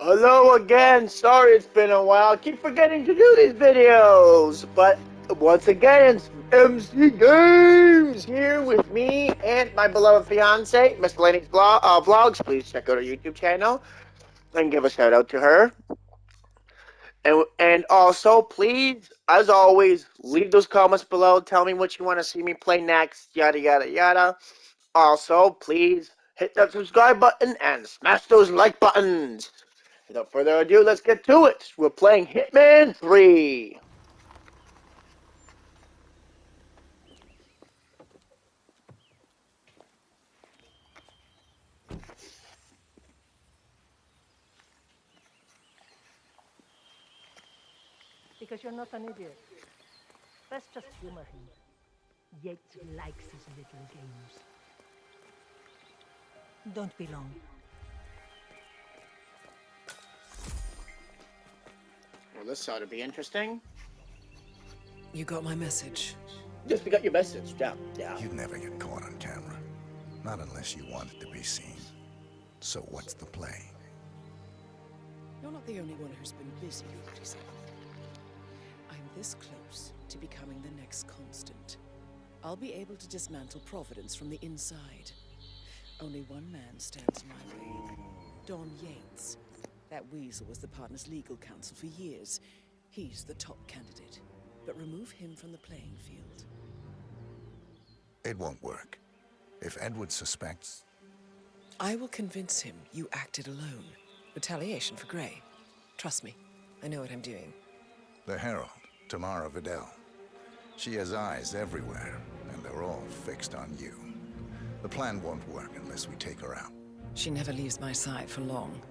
Hello again. Sorry it's been a while. I keep forgetting to do these videos. But once again, it's MC Games here with me and my beloved fiance, Miss Lainey's vlogs. Please check out our YouTube channel and give a shout out to her. And also, please, as always, leave those comments below. Tell me what you want to see me play next. Yada, yada, yada. Also, please hit that subscribe button and smash those like buttons. Without further ado, let's get to it. We're playing Hitman 3. Because you're not an idiot. Let's just humor him. Yates likes his little games. Don't be long. Well, this ought to be interesting. You got my message. Yes, we got your message. Yeah. You'd never get caught on camera. Not unless you wanted to be seen. So what's the play? You're not the only one who's been busy, 47. I'm this close to becoming the next constant. I'll be able to dismantle Providence from the inside. Only one man stands in my way. Don Yates. That weasel was the partner's legal counsel for years. He's the top candidate. But remove him from the playing field. It won't work. If Edward suspects... I will convince him you acted alone. Retaliation for Gray. Trust me, I know what I'm doing. The Herald, Tamara Vidal. She has eyes everywhere, and they're all fixed on you. The plan won't work unless we take her out. She never leaves my side for long.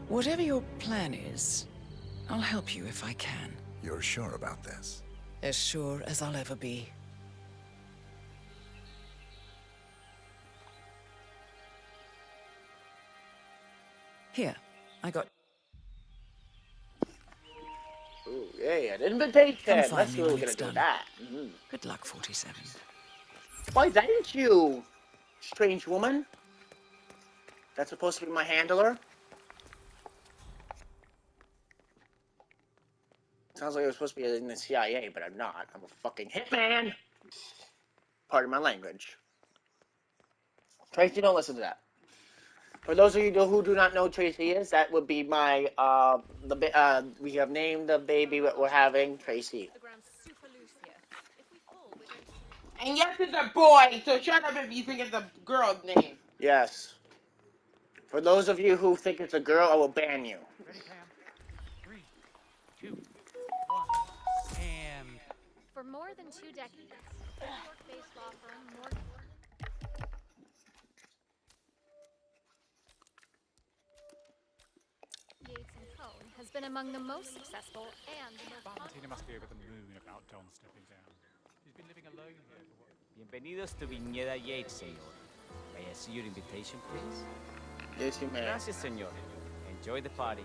Whatever your plan is, I'll help you if I can. You're sure about this? As sure as I'll ever be. Here, I got... Ooh, yeah, an invitation. Come find Let's me see what when we're it's gonna do done. with that. Good luck, 47. Why didn't you, strange woman? That's supposed to be my handler? Sounds like I was supposed to be in the CIA, but I'm not. I'm a fucking hitman! Pardon my language. Tracy, don't listen to that. For those of you who do not know who Tracy is, that would be my, we have named the baby that we're having Tracy. And yes, it's a boy, so shut up if you think it's a girl's name. Yes. For those of you who think it's a girl, I will ban you. Ready, Pam? 3, 2, 1, and... For more than 2 decades, New York-based law firm Morgan... Yates & Cohn has been among the most successful and the most... Valentina must be over the moon about Don stepping down. He's been living alone here for what? Bienvenidos to Viñeda Yates, señor. May I see your invitation, please? Yes, you may. Gracias, señor. Enjoy the party.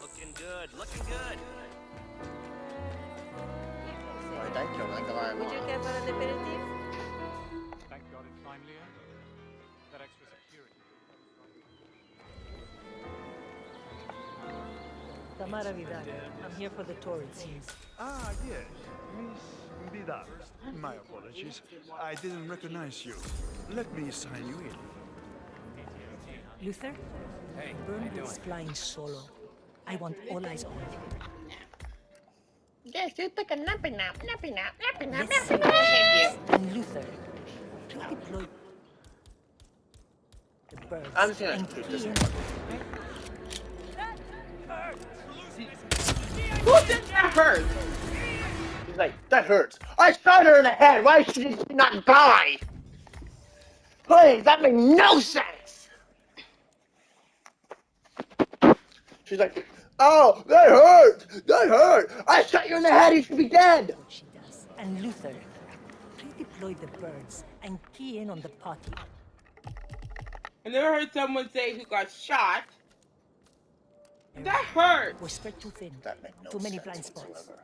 Looking good, looking good. Ay, thank you. Thank you very Would you much. care for an aperitif? Thank God it's finally over. That extra security. Tamara Vidal. I'm here for the tour, it seems. Ah, yes, Miss Vidal. My apologies. I didn't recognize you. Let me sign you in. Luther? Hey, Burnwood is flying solo. I want all eyes on him. Yes, you took a nappy nap. Let's see. And Luther, redeploy the birds. I'm just gonna and keep key this in. Who did that hurt? He's like, that hurts. I shot her in the head. Why should she not die? Please, that made no sense. She's like, oh, that hurt. That hurt. I shot you in the head. You should be dead. She does. And Luther, redeploy the birds and key in on the party. I never heard someone say who got shot. That hurt. We're spread too thin. That made no Too many sense blind spots. whatsoever.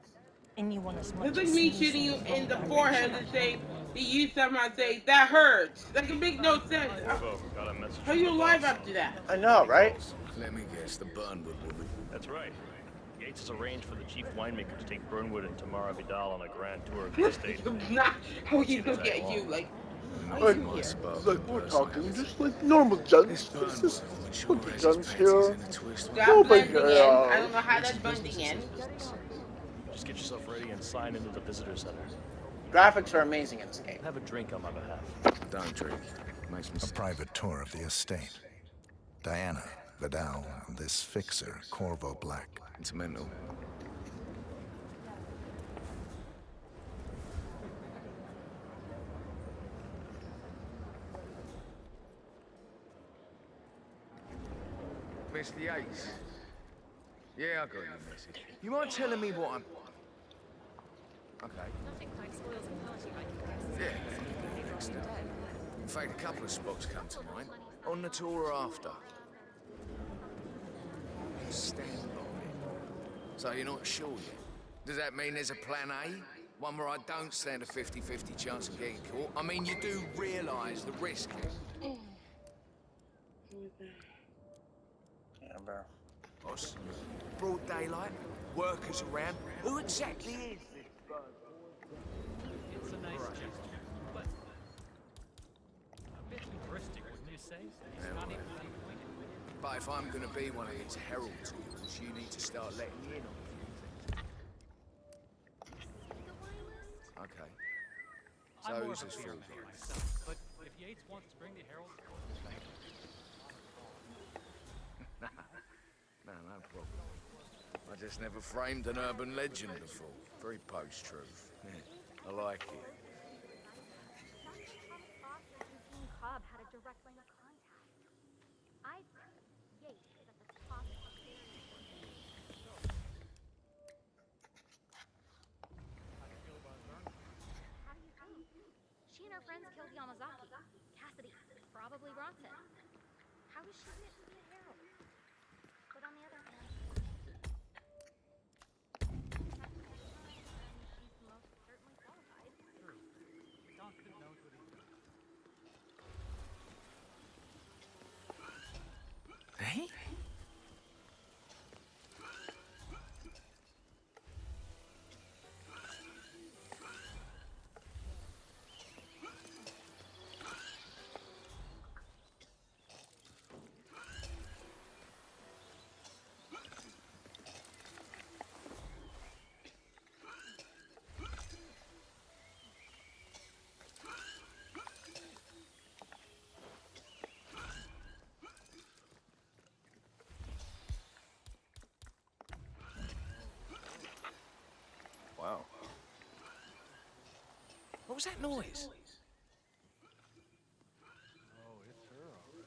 Anyone as much It's like as me sneezes shooting you from in the direction. forehead and saying, The youth samurai say that hurts. That can make no sense. Corvo, got a message How from you the alive boss. after that? I know, right? Let me guess, the Burnwood woman. That's right. Yates has arranged for the chief winemaker to take Burnwood and Tamara Vidal on a grand tour of the estate. Not how Wants he's you to gonna tag get you, along. like, how Not you my here? sparkling Like we're talking personality. just like normal This gents. Burnwood Just woman put sure the has his guns panties here. in a twist. Got Oh my blending in. I god. don't know how It's that's blending in. Just get yourself ready and sign into the visitor center. Graphics are amazing in this game. Have a drink on my behalf. Don't drink. Makes me A sick. private tour of the estate. Diana, Vidal, and this fixer, Corvo Black. It's mental. Mr. Yates. Yeah, I got your message. You mind telling me what I'm... Okay. Nothing quite spoils a party like a Yeah. Next up. In fact, a couple of spots come to mind. On the tour or after. Stand by. So you're not sure yet? Does that mean there's a plan A? One where I don't stand a 50-50 chance of getting caught? I mean, you do realise the risk. Yeah, bro. Boss, broad daylight, workers around. Who exactly is this? It's a nice gesture, but a bit hubristic, wouldn't you say? He's not even acquainted with it. But if I'm gonna be one of these heralds, you need to start letting me in on a few things. Okay. So I'm more who's of a this beer fool? man myself, but if Yates wants to bring the Herald, No problem. I just never framed an urban legend before. Very post-truth. Yeah, I like it. Cobb had a direct line of contact. I think Yates is at the top of a very important How do you think? She and her friends killed Yamazaki. Cassidy probably Bronson. How does she fit to be a herald? But on the other hand, she's most certainly qualified. true. Constant knows what he's doing. Hey? Wow. What was that noise? Oh, it's her, all right.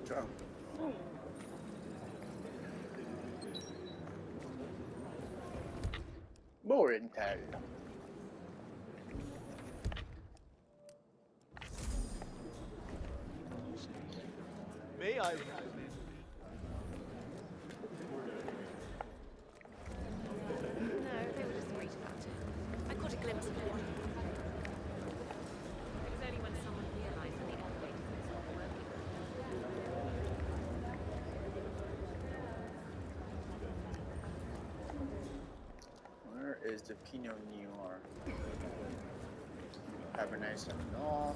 Sure. Morintel. May I? No, they were just worried about it. I caught a glimpse of one. It was only when someone realized that the elevator was not working. Where is the Pinot Noir? Cabernet Sauvignon.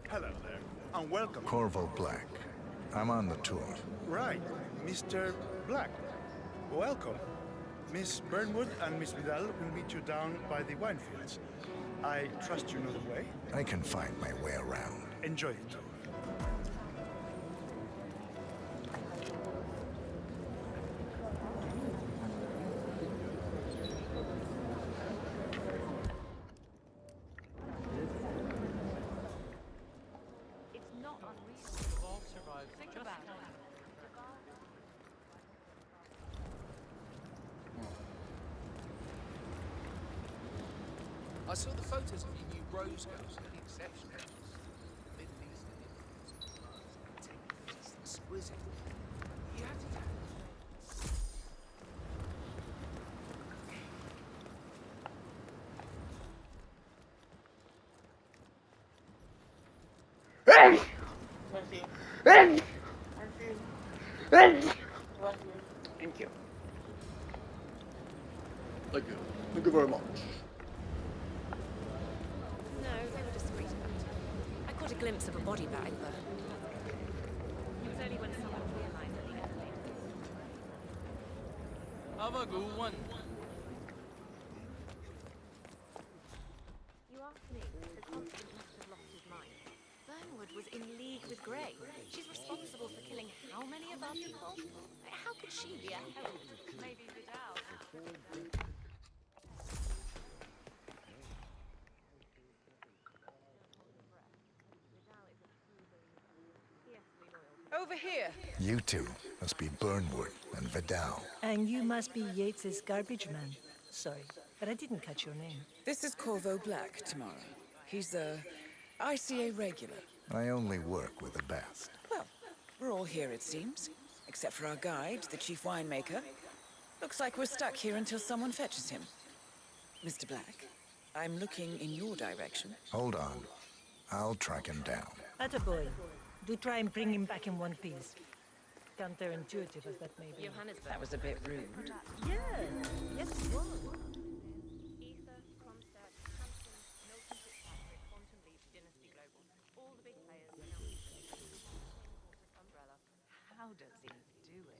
Hello there, and welcome. Corvo Black. I'm on the tour. Right, Mr. Black. Welcome. Miss Burnwood and Miss Vidal will meet you down by the wine fields. I trust you know the way. I can find my way around. Enjoy the tour. We've all survived Think just about fine. it. I saw the photos of your new rose girls. Really exceptional. Middle Eastern influence. Just exquisite. You have to tell Bless you. Bless you. Bless you. Thank you. Thank you. Thank you very much. No, they were discreet about it. I caught a glimpse of a body bag, but it was only when someone realized that the elevator was... Have a good one. You asked me, the Constant must have lost his mind. Burnwood was in league with Grey. She's responsible for killing how many of our people? How could she be a herald? Maybe Vidal. Over here. You two must be Burnwood and Vidal. And you must be Yates's garbage man. Sorry, but I didn't catch your name. This is Corvo Black, Tamara. He's a ICA regular. I only work with the best. Well, we're all here, it seems. Except for our guide, the chief winemaker. Looks like we're stuck here until someone fetches him. Mr. Black, I'm looking in your direction. Hold on. I'll track him down. Attaboy. Do try and bring him back in one piece. Counterintuitive as that may be. Johannesburg. That was a bit rude. Yeah, yes it was. Ether, Comstat, Hampton, Milton Fitzpatrick, Quantum Leap, Dynasty Global. All the big players now. Umbrella. How does he do it?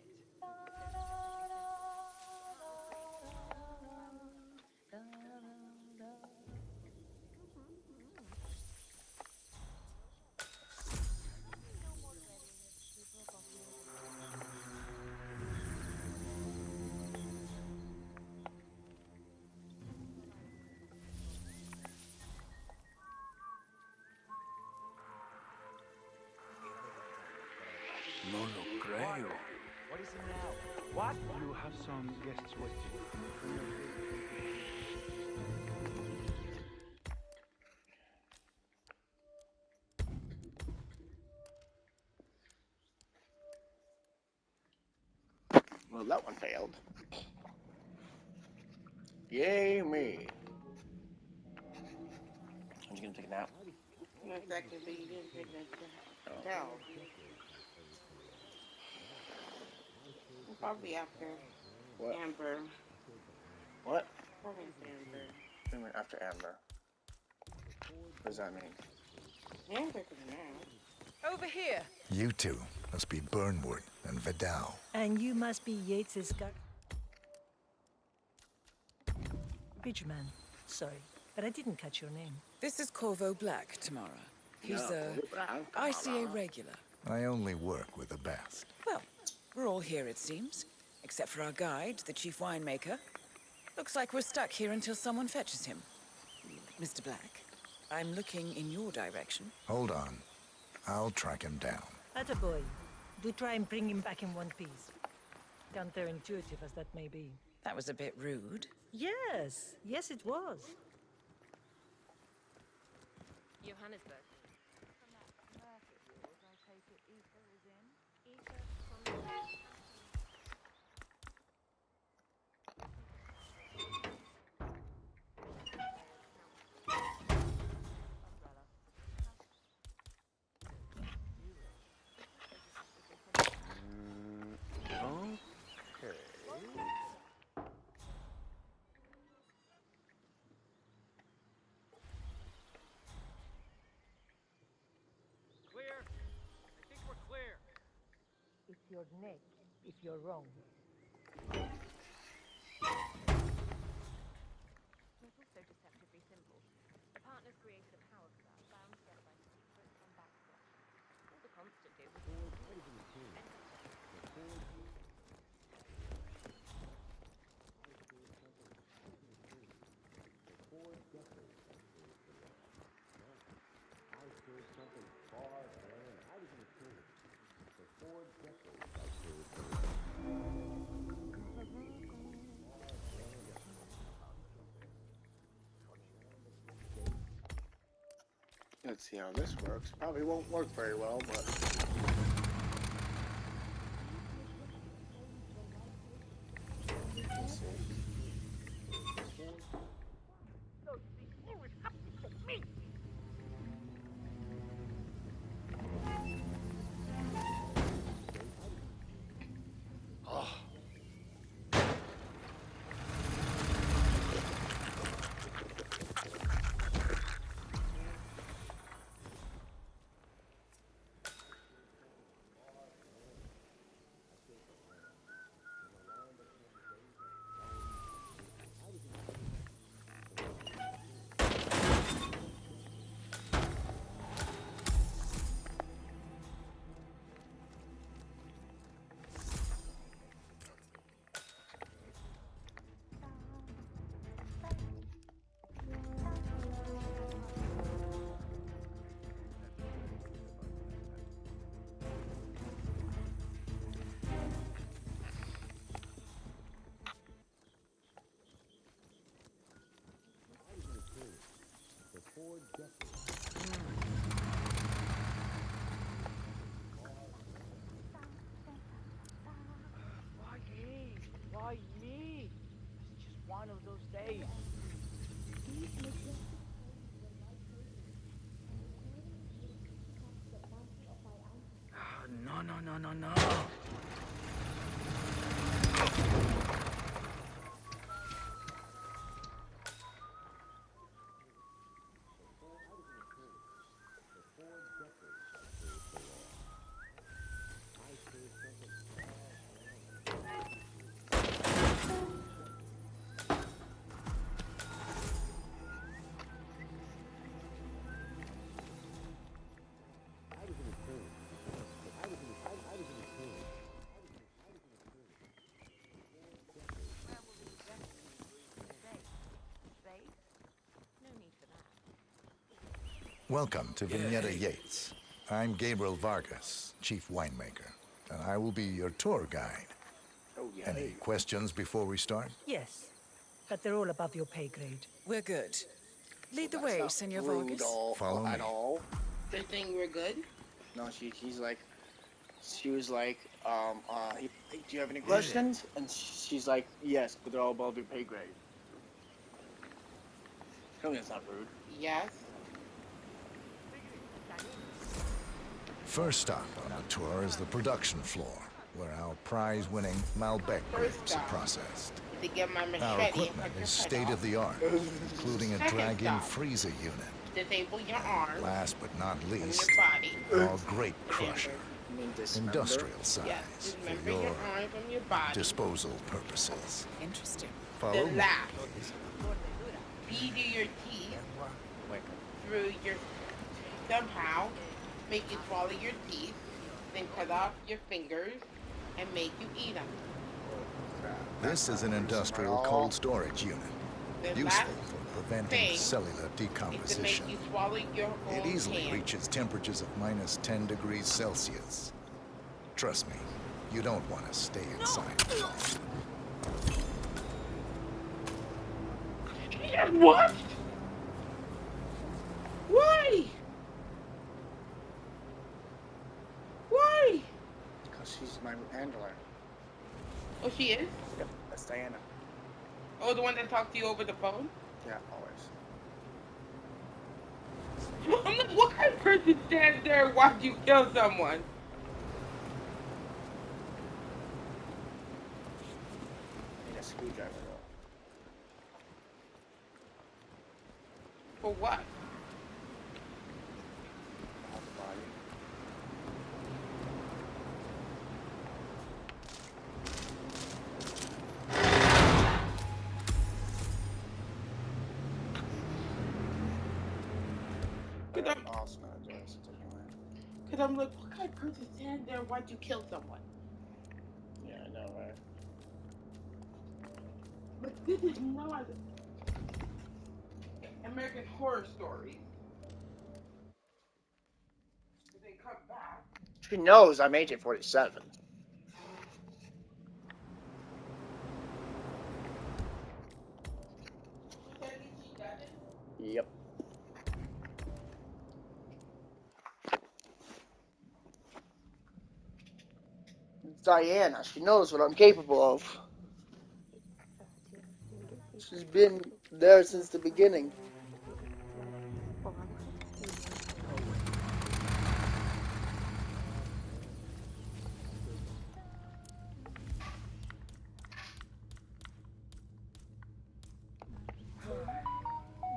No lo creo. What is it now? What? You have some guests waiting. Well, that one failed. Yay me. I'm just gonna take a nap. Exactly, but you didn't take that down. Probably after What? Amber. What? Probably after Amber. What do you mean after Amber? What does that mean? Amber for now. Over here. You two must be Burnwood and Vidal. And you must be Yates's garbage man. Sorry, but I didn't catch your name. This is Corvo Black, Tamara. He's Yeah, a ICA regular. I only work with the best. Well, we're all here, it seems. Except for our guide, the chief winemaker. Looks like we're stuck here until someone fetches him. Mr. Black, I'm looking in your direction. Hold on. I'll track him down. Attaboy. Do try and bring him back in one piece. Counterintuitive as that may be. That was a bit rude. Yes, yes it was. Johannesburg. Clear. I think we're clear. It's your neck if you're wrong. It's also deceptively simple. The partners created a power grab bound together by secrets and backslash. All the Constant did was... Let's see how this works. Probably won't work very well, but... Let's see. Why me? Why me? It's just one of those days. No, no, no, no, no. Welcome to Vignetta Yates. I'm Gabriel Vargas, chief winemaker, and I will be your tour guide. Oh, yeah. Any questions before we start? Yes, but they're all above your pay grade. We're good. Lead the way, Senor Vargas. Follow at me. all. They're saying we're good? No, she's like, she was like, do you have any questions? And she's like, yes, but they're all above your pay grade. Tell me that's not rude. Yes. First stop on the tour is the production floor, where our prize-winning Malbec grapes are processed. To get my Our machete equipment and is cut your head off. state-of-the-art, including a Second drag-in stop. freezer unit. Disable your arms Last but not and least, your body. our grape crusher. You mean dismember? Industrial size Yes, for dismember your your arms from your body. disposal purposes. Interesting. Follow The me. last. Feed you your teeth through your... Somehow, make you swallow your teeth, then cut off your fingers, and make you eat them. This is an industrial cold storage unit, The useful last for preventing thing cellular is to make decomposition. you swallow your own It easily hand. reaches temperatures of minus 10 degrees Celsius. Trust me, you don't want to stay inside too long. What? Why? Why? Because she's my handler. Oh, she is? Yep, that's Diana. Oh, the one that talked to you over the phone? Yeah, always. I'm like, what kind of person stands there and watch you kill someone? Need a screwdriver For what? though. Off the body. Cause I'm, Oh, it's not doing it anyway. cause I'm like, what kind of person stands there and watch you kill someone? Yeah, I know, right? But this is not American Horror Stories. They come back. She knows I'm Agent 47. Yep. Diana, she knows what I'm capable of. She's been there since the beginning.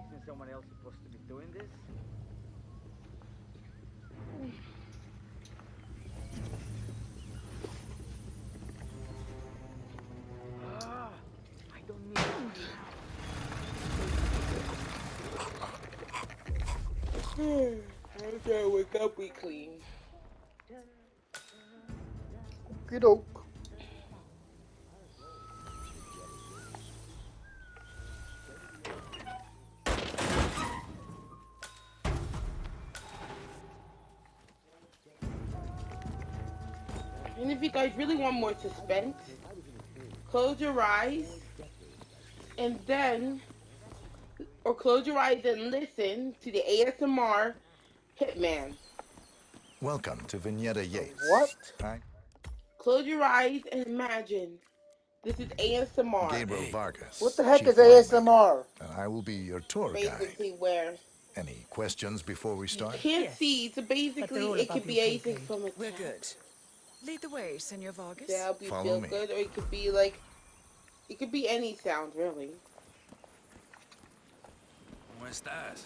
Isn't someone else supposed to be doing this? I don't need I gotta wake up, we clean. Good oak. And if you guys really want more suspense, close your eyes and then, or close your eyes and listen to the ASMR Hitman. Welcome to Vignetta Yates. What? Close your eyes and imagine. This is ASMR. Gabriel Vargas. What the heck Chief is ASMR? And I will be your tour Basically, guide. where Any questions before we start? can't see, so basically it could be anything from a We're good. Lead the way, Senor Vargas. to help you Follow feel me. good, or it could be like, it could be any sound really. ¿Cómo estás?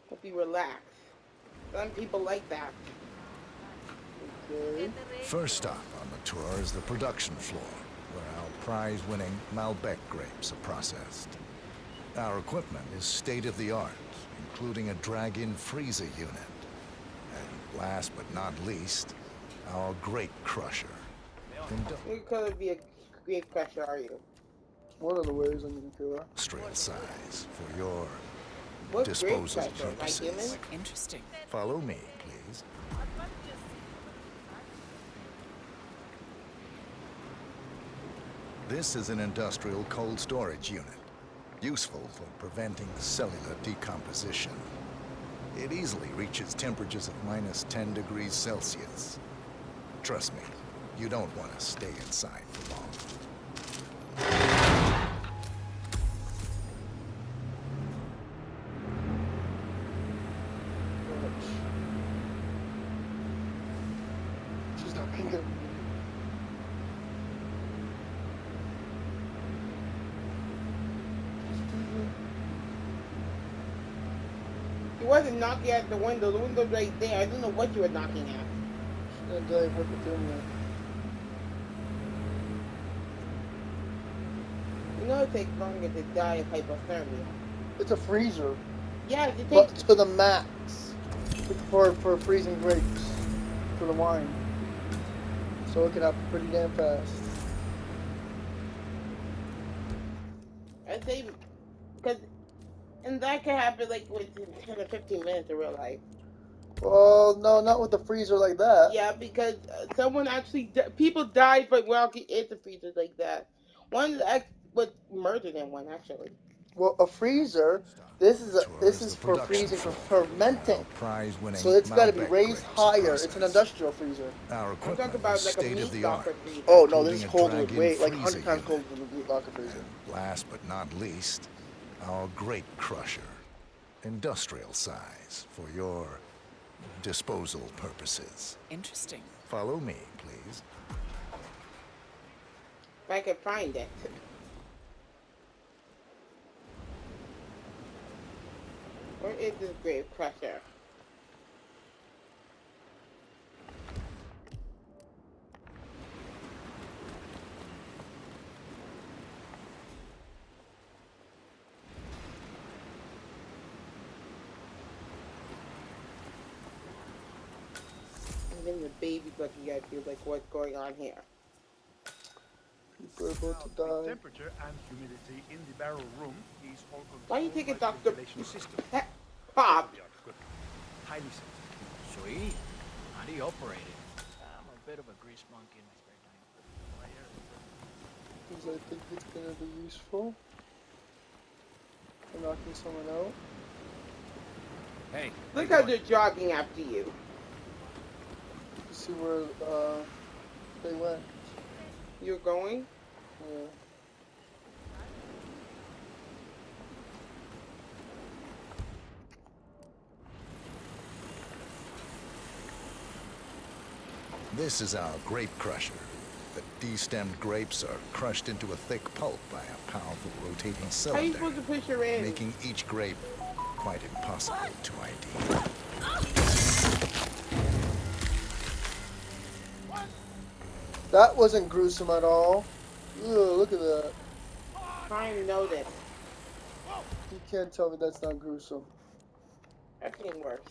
Help you relax. Some people like that. Okay. First stop on the tour is the production floor, where our prize-winning Malbec grapes are processed. Our equipment is state-of-the-art, including a drag-in freezer unit. And last but not least, our grape crusher. What color be a grape crusher are you? One of the ways I'm gonna Industrial size for your What grape disposal crusher? Am I human? purposes. Interesting. Follow me, please. This is an industrial cold storage unit, useful for preventing cellular decomposition. It easily reaches temperatures of minus 10 degrees Celsius. Trust me, you don't want to stay inside for long. She's not gonna. You wasn't knocking at the window. The window's right there. I don't know what you were knocking at. She's gonna die of hypothermia. You know it takes longer to die of hypothermia. It's a freezer, Yeah, it but takes. to the max for freezing grapes for the wine. So it can happen pretty damn fast. I'd say, because, and that can happen like within 10 or 15 minutes in real life. Well, no, not with the freezer like that. Yeah, because someone actually, people died from walking into freezers like that. One was murdered in one actually. Well, a freezer. This is for freezing for fermenting. So it's got to be raised higher. It's an industrial freezer. Our I'm equipment talking about is like a meat state-of-the-art. locker freezer. Oh no, this is including a colder with drag-in weight, like freezer 100 times unit. colder than the meat locker freezer. Last but not least, our grape crusher. Industrial size for your disposal purposes. Interesting. Follow me, please. If I could find it. Where is this grape crusher? And then the baby's looking at you like, what's going on here? People are about to The die. temperature and humidity in the barrel room is all controlled Why you take by it, Doctor? ventilation system. Pop! Highly sensitive. Sweet. he operated. I'm a bit of a grease monkey in my spare time. Because I think it's gonna be useful for knocking someone out. Hey. Look how they're jogging after you. To see where they went. You're going? Yeah. This is our grape crusher. The destemmed grapes are crushed into a thick pulp by a powerful rotating How are you cylinder, supposed to push her in? making each grape quite impossible to ID. That wasn't gruesome at all. Ugh, look at that. Time notice. You can't tell me that's not gruesome. I've seen worse.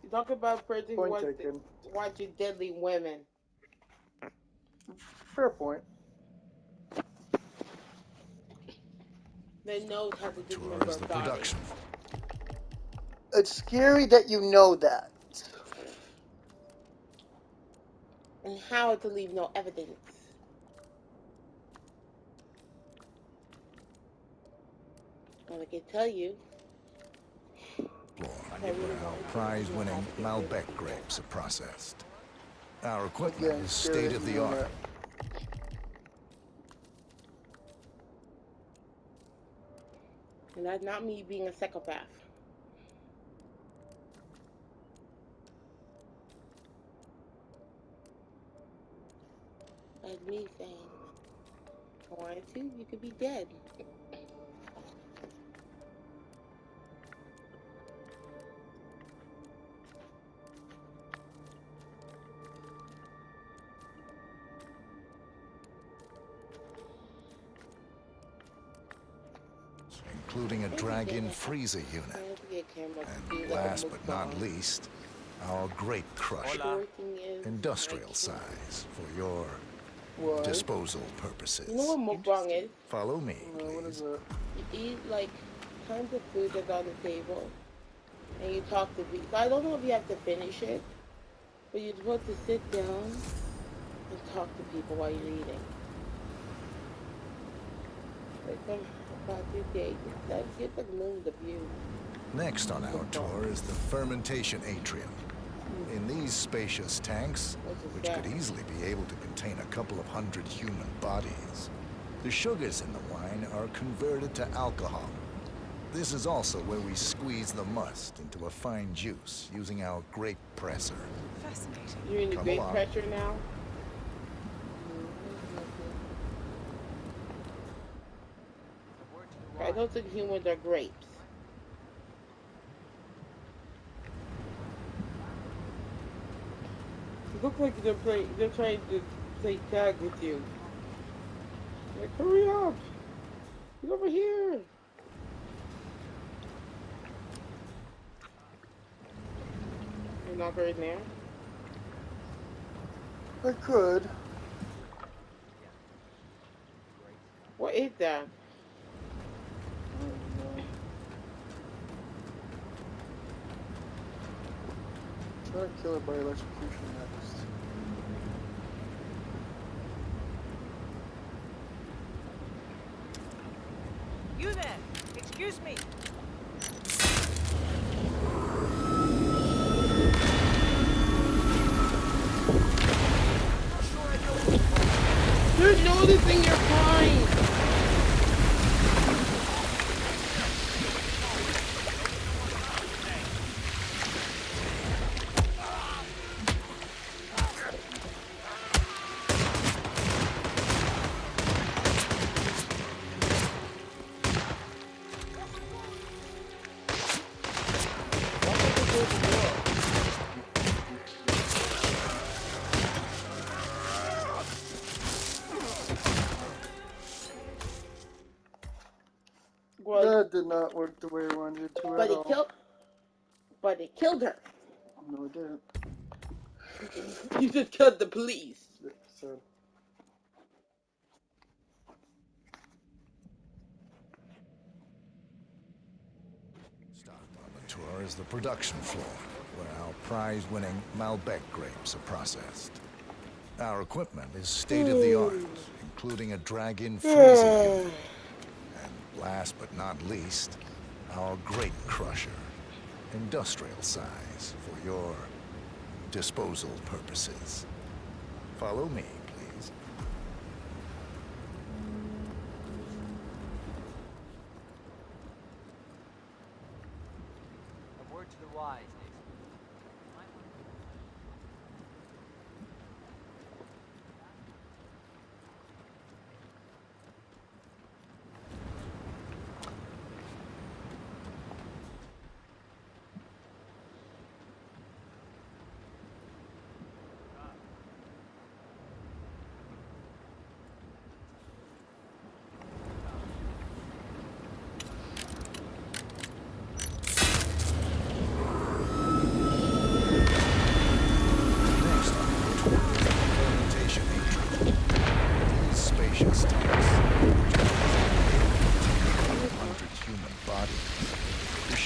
You talk about a person who Point wants taken. to watch deadly women. Fair point. They knows how to Tour dismember is a the body. production. It's scary that you know that. And how to leave no evidence. Well, I can tell you. Floor, where our prize-winning Malbec grapes are processed. Our equipment Again, is scary that you know state-of-the-art. that. And that's not me being a psychopath. That's me saying, if I wanted to, you could be dead. Including a drag-in freezer unit. And last but not least, our grape crusher. Industrial size for your disposal purposes. You know what mukbang is? Follow me, What is it? You eat like tons of food that's on the table, and you talk to people. I don't know if you have to finish it, but you're supposed to sit down and talk to people while you're eating. Like about your day, get the moon, the view. Next on our tour is the fermentation atrium. In these spacious tanks, which could easily be able to contain a couple of hundred human bodies, the sugars in the wine are converted to alcohol. This is also where we squeeze the must into a fine juice using our grape presser. Fascinating. You're in the grape pressure now? I don't think humans are grapes. It looks like they're trying to play tag with you. Like, hurry up! Get over here! You're not very near? I could. What is that? Try to kill it by electrocution next. You there! Excuse me! You're noticing you're fine! That did not work the way I wanted it to at all. But it killed her. No, it didn't. You just killed the police. So. Stopped on the tour is the production floor, where our prize-winning Malbec grapes are processed. Our equipment is state-of-the-art, including a drag-in freezer unit. And last but not least, our grape crusher, industrial size for your disposal purposes. Follow me, please. A word to the wise, Nathan.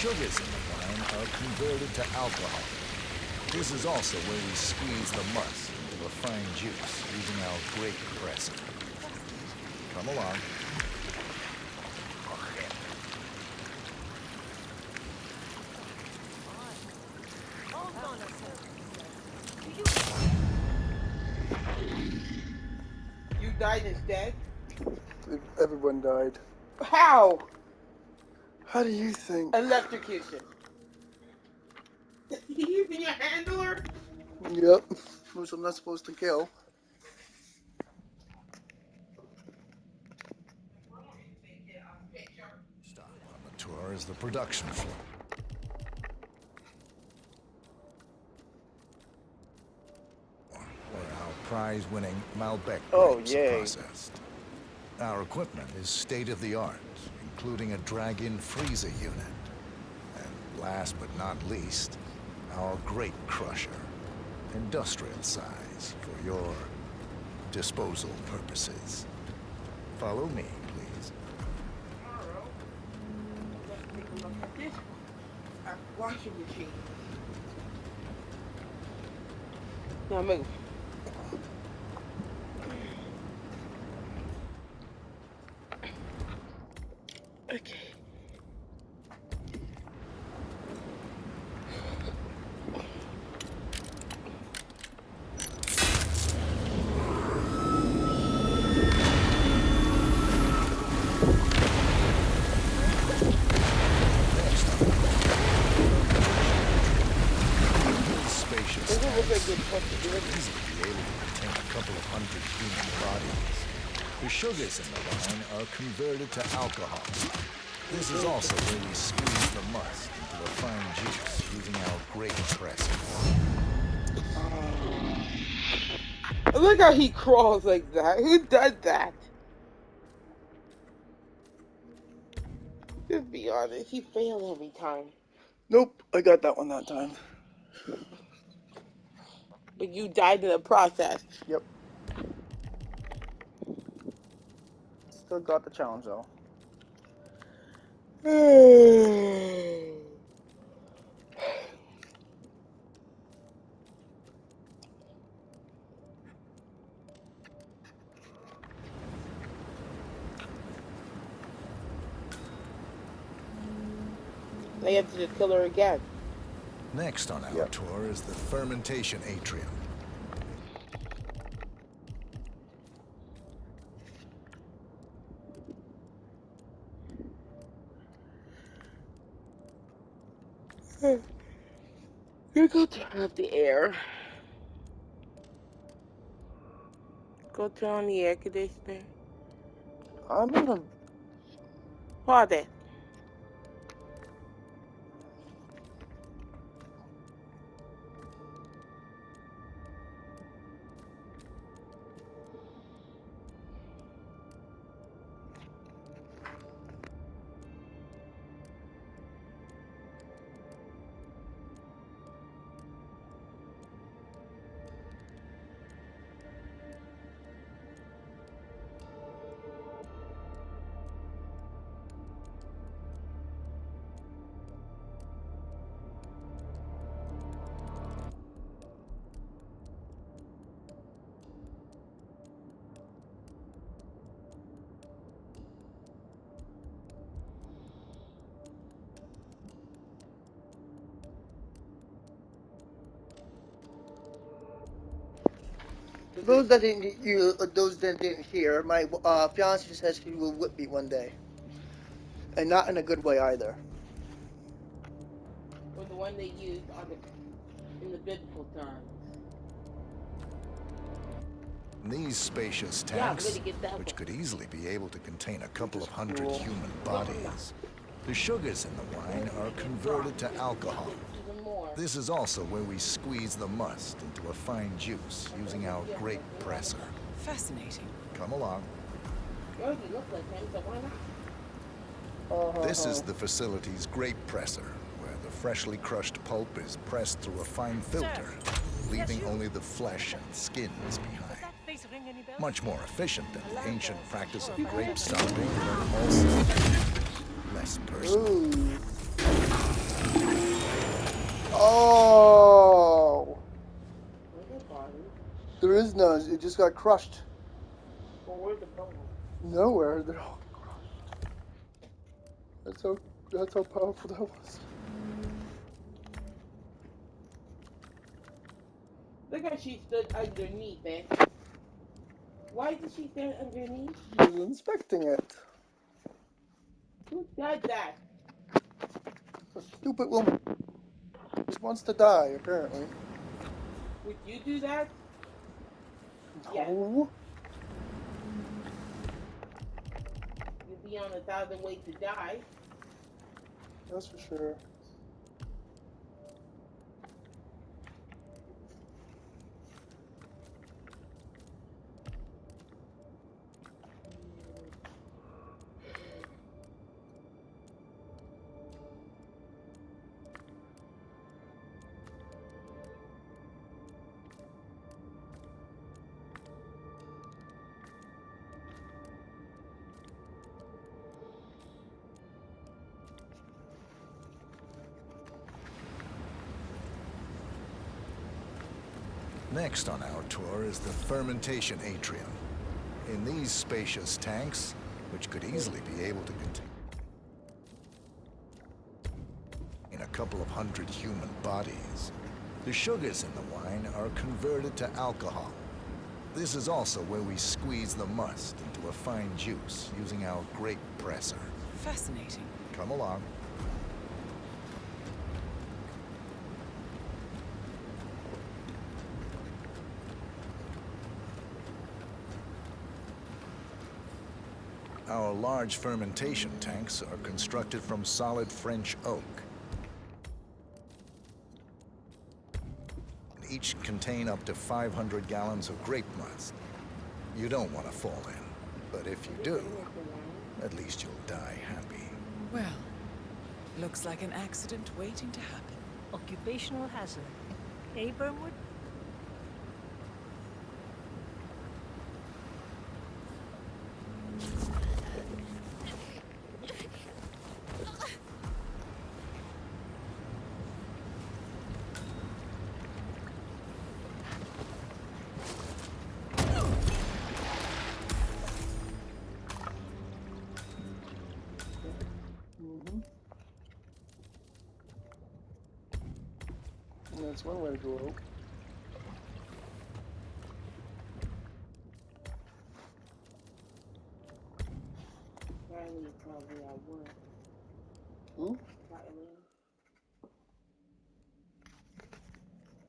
Sugars in the wine are converted to alcohol. This is also where we squeeze the must into a fine juice using our grape presser. Come along. You died instead? Everyone died. How? How do you think? Electrocution. Using your handler? Yep. Which I'm not supposed to kill. Stop on the tour is the production floor. Where our prize-winning Malbec grapes are processed. Our equipment is state-of-the-art, including a drag-in freezer unit. And last but not least, our grape crusher, industrial size for your disposal purposes. Follow me, please. Let's take a look at this. A washing machine. Now move. Okay. Easily be able to contain a couple of hundred human bodies. The sugars in the wine are converted to alcohol. This is also where we squeeze the must into a fine juice using our grape presser. Look how he crawls like that. Who does that? Just be honest, he fails every time. Nope, I got that one that time. But you died in the process. Yep. Still got the challenge though. They have to just kill her again. Next on our tour is the fermentation atrium. You go turn up the air. Go turn on the air conditioner. I'm gonna Pause it. For those that didn't hear, my fiance says she will whip me one day, and not in a good way either. Or the one they use on in the biblical terms. These spacious Yeah, I'm tanks, gonna get that which one. could easily be able to contain a couple of hundred cool. human bodies, the sugars in the wine are converted to alcohol. Even more. This is also where we squeeze the must into a fine juice using our grape presser. Fascinating. Come along. You already look like him, so why not? This is the facility's grape presser, where the freshly crushed pulp is pressed through a fine filter, leaving only the flesh and skins behind. Much more efficient than the ancient practice of grape stomping, but also less personal. Ooh. Oh! There is none. It just got crushed. Well, where's the bones? Nowhere. They're all crushed. That's how powerful that was. Look how she stood underneath it. Why did she stand underneath? She was inspecting it. Who does that? A stupid woman. Just wants to die, apparently. Would you do that? No. You'd be on 1,000 ways to die. That's for sure. Next on our tour is the fermentation atrium. In these spacious tanks, which could easily be able to contain a couple of hundred human bodies, the sugars in the wine are converted to alcohol. This is also where we squeeze the must into a fine juice using our grape presser. Fascinating. Come along. Our large fermentation tanks are constructed from solid French oak. Each contain up to 500 gallons of grape must. You don't want to fall in, but if you do, at least you'll die happy. Well, looks like an accident waiting to happen. Occupational hazard. Eh, Burnwood? That's one way to go out. Riley's probably at work. Who? Riley.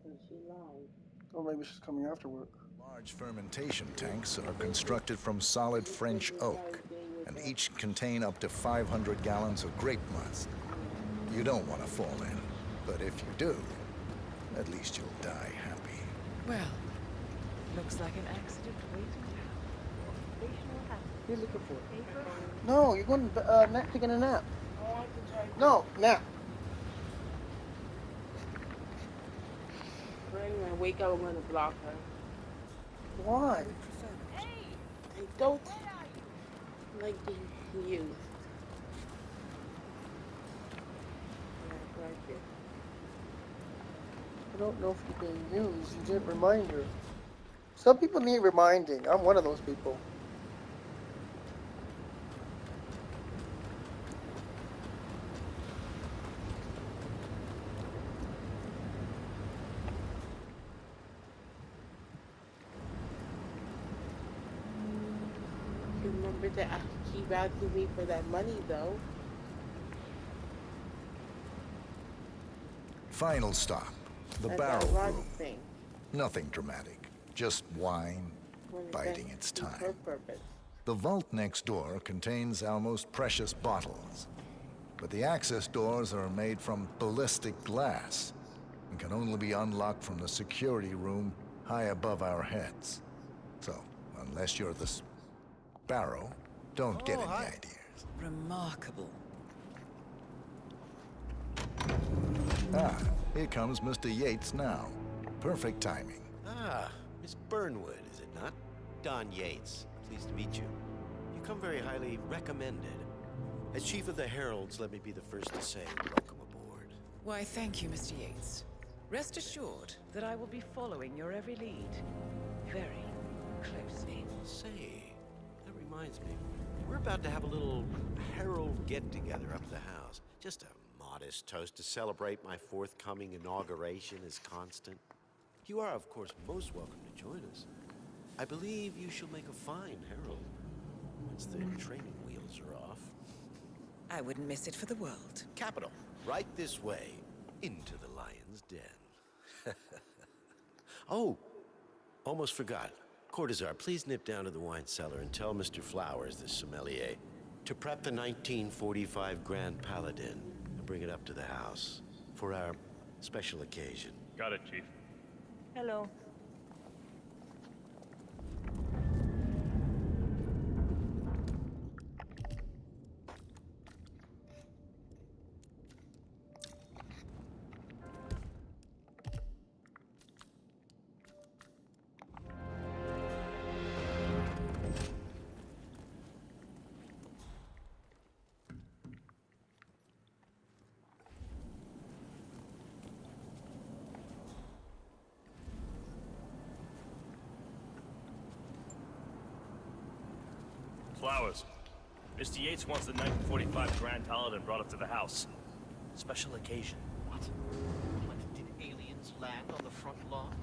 And she lied. Oh, maybe she's coming after work. Large fermentation tanks are constructed from solid French oak, and each contain up to 500 gallons of grape must. You don't want to fall in, but if you do, at least you'll die happy. Well, looks like an accident waiting to happen. Occupational hazard. What are you looking for? Paper? No, you're going taking a nap. I want to try. No, nap. When I wake up, I'm going to block her. Why? I don't like being used. I don't know if you're being used. You didn't remind her. Some people need reminding. I'm one of those people. remember to keep asking me for that money, though. Final stop, the That's the barrel ironic room. thing. Nothing dramatic, just wine When it biding best its suits time. her purpose. The vault next door contains our most precious bottles, but the access doors are made from ballistic glass and can only be unlocked from the security room high above our heads. So, unless you're the Sparrow, don't get any ideas. Remarkable. Ah, here comes Mr. Yates now. Perfect timing. Ah, Miss Burnwood, is it not? Don Yates. Pleased to meet you. You come very highly recommended. As Chief of the Heralds, let me be the first to say welcome aboard. Why, thank you, Mr. Yates. Rest assured that I will be following your every lead. Very closely. Say, that reminds me. We're about to have a little Herald get-together up at the house. Just a modest toast to celebrate my forthcoming inauguration as Constant. You are, of course, most welcome to join us. I believe you shall make a fine Herald once the training wheels are off. I wouldn't miss it for the world. Capital. Right this way, into the lion's den. Oh, almost forgot. Cortazar, please nip down to the wine cellar and tell Mr. Flowers, the sommelier, to prep the 1945 Grand Paladin and bring it up to the house for our special occasion. Got it, Chief. Hello. Flowers. Mr. Yates wants the 1945 Grand Paladin brought up to the house. Special occasion. What? Did aliens land on the front lawn?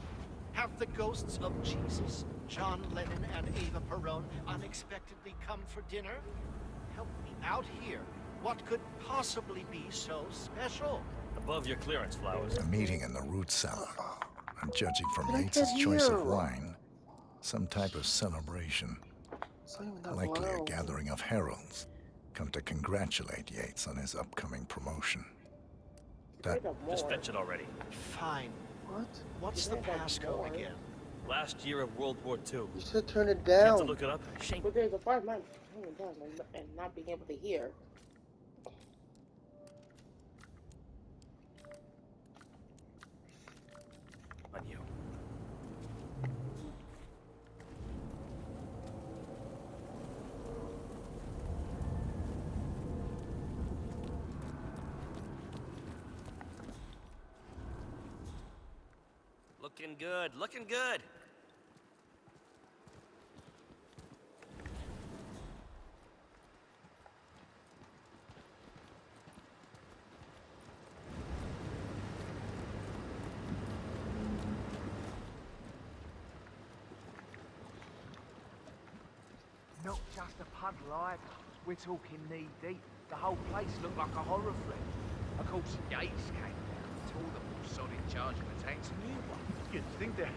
Have the ghosts of Jesus, John Lennon, and Eva Perón unexpectedly come for dinner? Help me out here. What could possibly be so special? Above your clearance, Flowers. A meeting in the root cellar. And judging from Did I Yates' get choice here? of wine, some type of celebration. It's not even that Likely a loud. gathering of heralds come to congratulate Yates on his upcoming promotion. That Just fetch it already. Fine. What? What's the passcode again? Last year of World War II. You should turn it You have down. to look it up. Shame. But there's a part of mine turning down and not being able to hear. On you. Looking good, looking good. Not just a puddle either. We're talking knee deep. The whole place looked like a horror flick. Of course, Yates came down and told them all solid charge of attacks a new one. You'd think there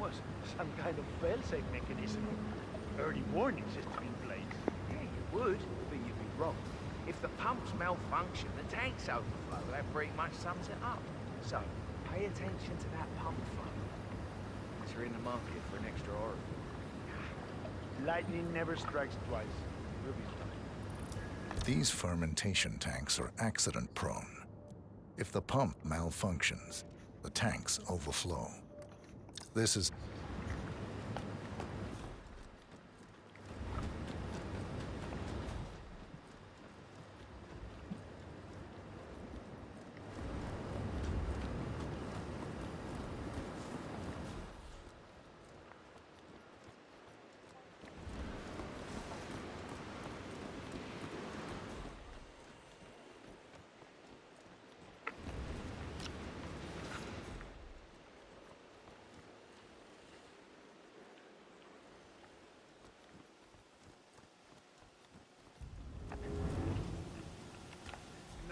was some kind of fail-safe mechanism. Early warning system in place. Yeah, you would, but you'd be wrong. If the pumps malfunction, the tanks overflow. That pretty much sums it up. So, pay attention to that pump flow. Unless you're in the market for an extra orifice. Lightning never strikes twice. We'll be fine. these fermentation tanks are accident-prone. If the pump malfunctions, the tanks overflow. This is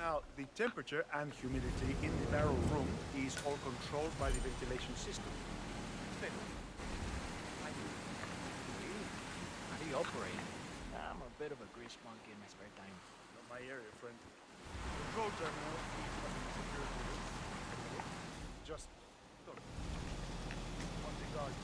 Now, the temperature and humidity in the barrel room is all controlled by the ventilation system. How do you operate? I'm a bit of a grease monkey in my spare time. Not my area, friend. Control terminal is up in the security room. Just look. One the guard.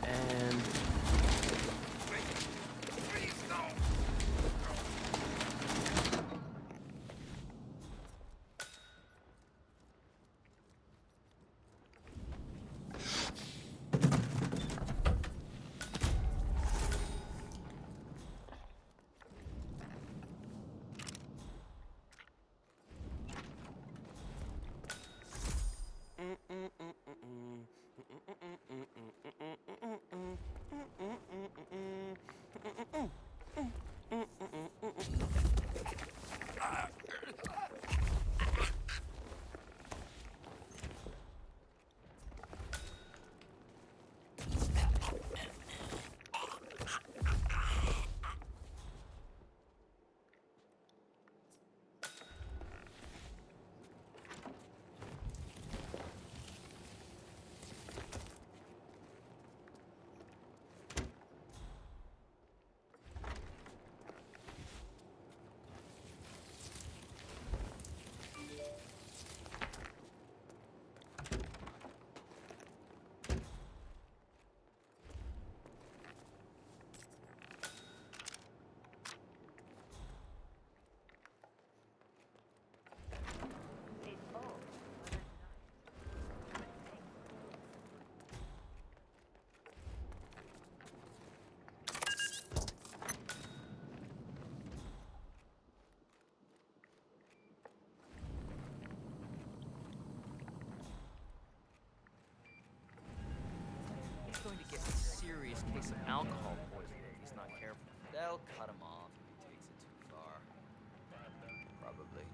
And he's going to get a serious case of alcohol poisoning if he's not careful. They'll cut him off if he takes it too far. Probably.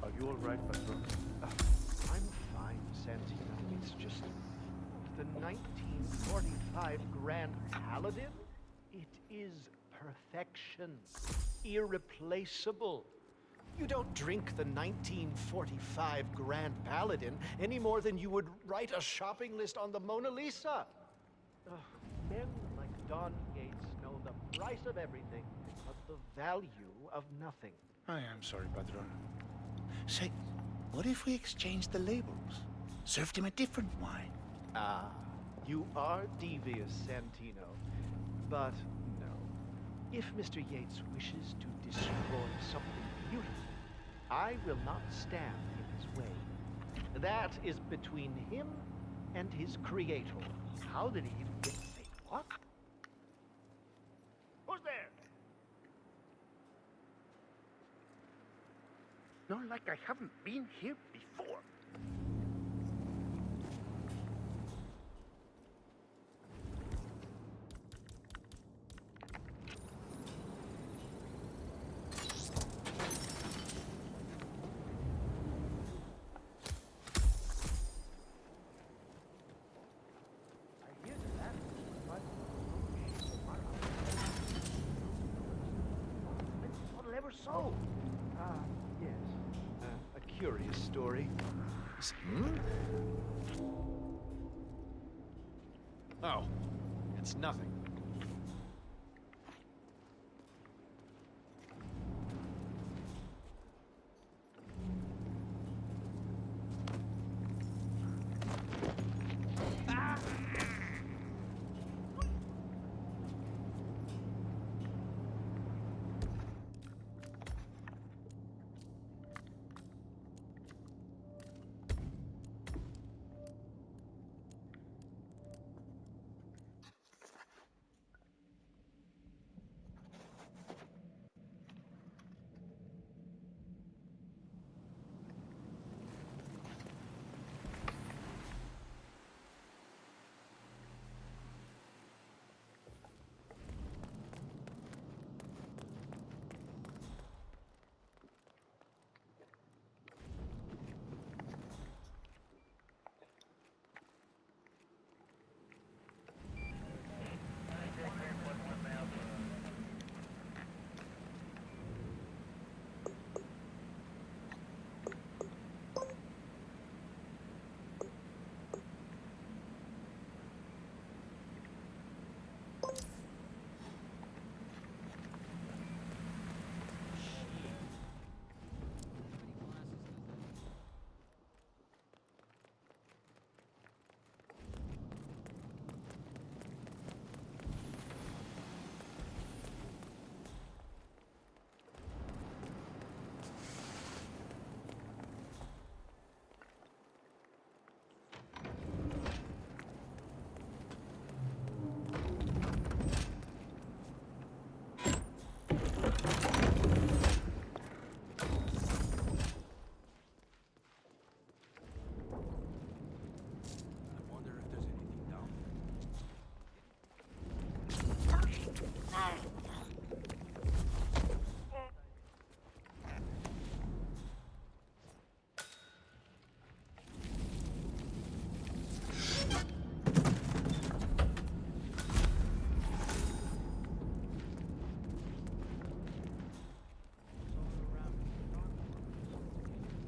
Are you all right, Patron? I'm fine, Santino. It's just the 1945 Grand Paladin. It is perfection, irreplaceable. You don't drink the 1945 Grand Paladin any more than you would write a shopping list on the Mona Lisa. Men like Don Yates know the price of everything, but the value of nothing. I am sorry, Patron. Say, what if we exchange the labels? Served him a different wine. Ah, you are devious, Santino. But no. If Mr. Yates wishes to destroy something beautiful, I will not stand in his way. That is between him and his creator. How did he even get to say what? Who's there? Not like I haven't been here before. curious story. Oh, it's nothing.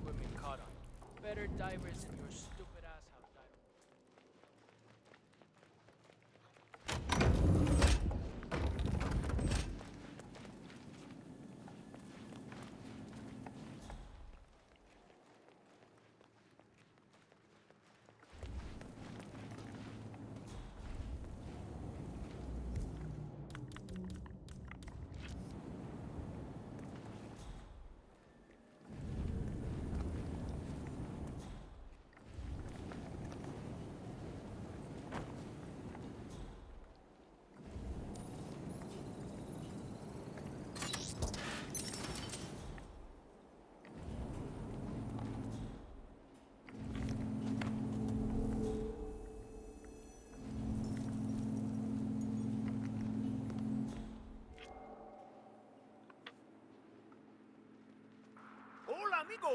Equipment caught on. Better divers than your stupid ass house diver. Hola, amigo!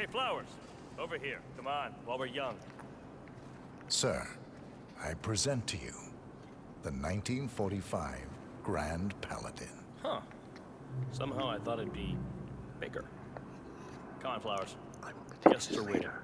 Hey, Flowers. Over here. Come on, while we're young. Sir, I present to you the 1945 Grand Paladin. Huh. Somehow I thought it'd be bigger. Come on, Flowers. Just a waiter.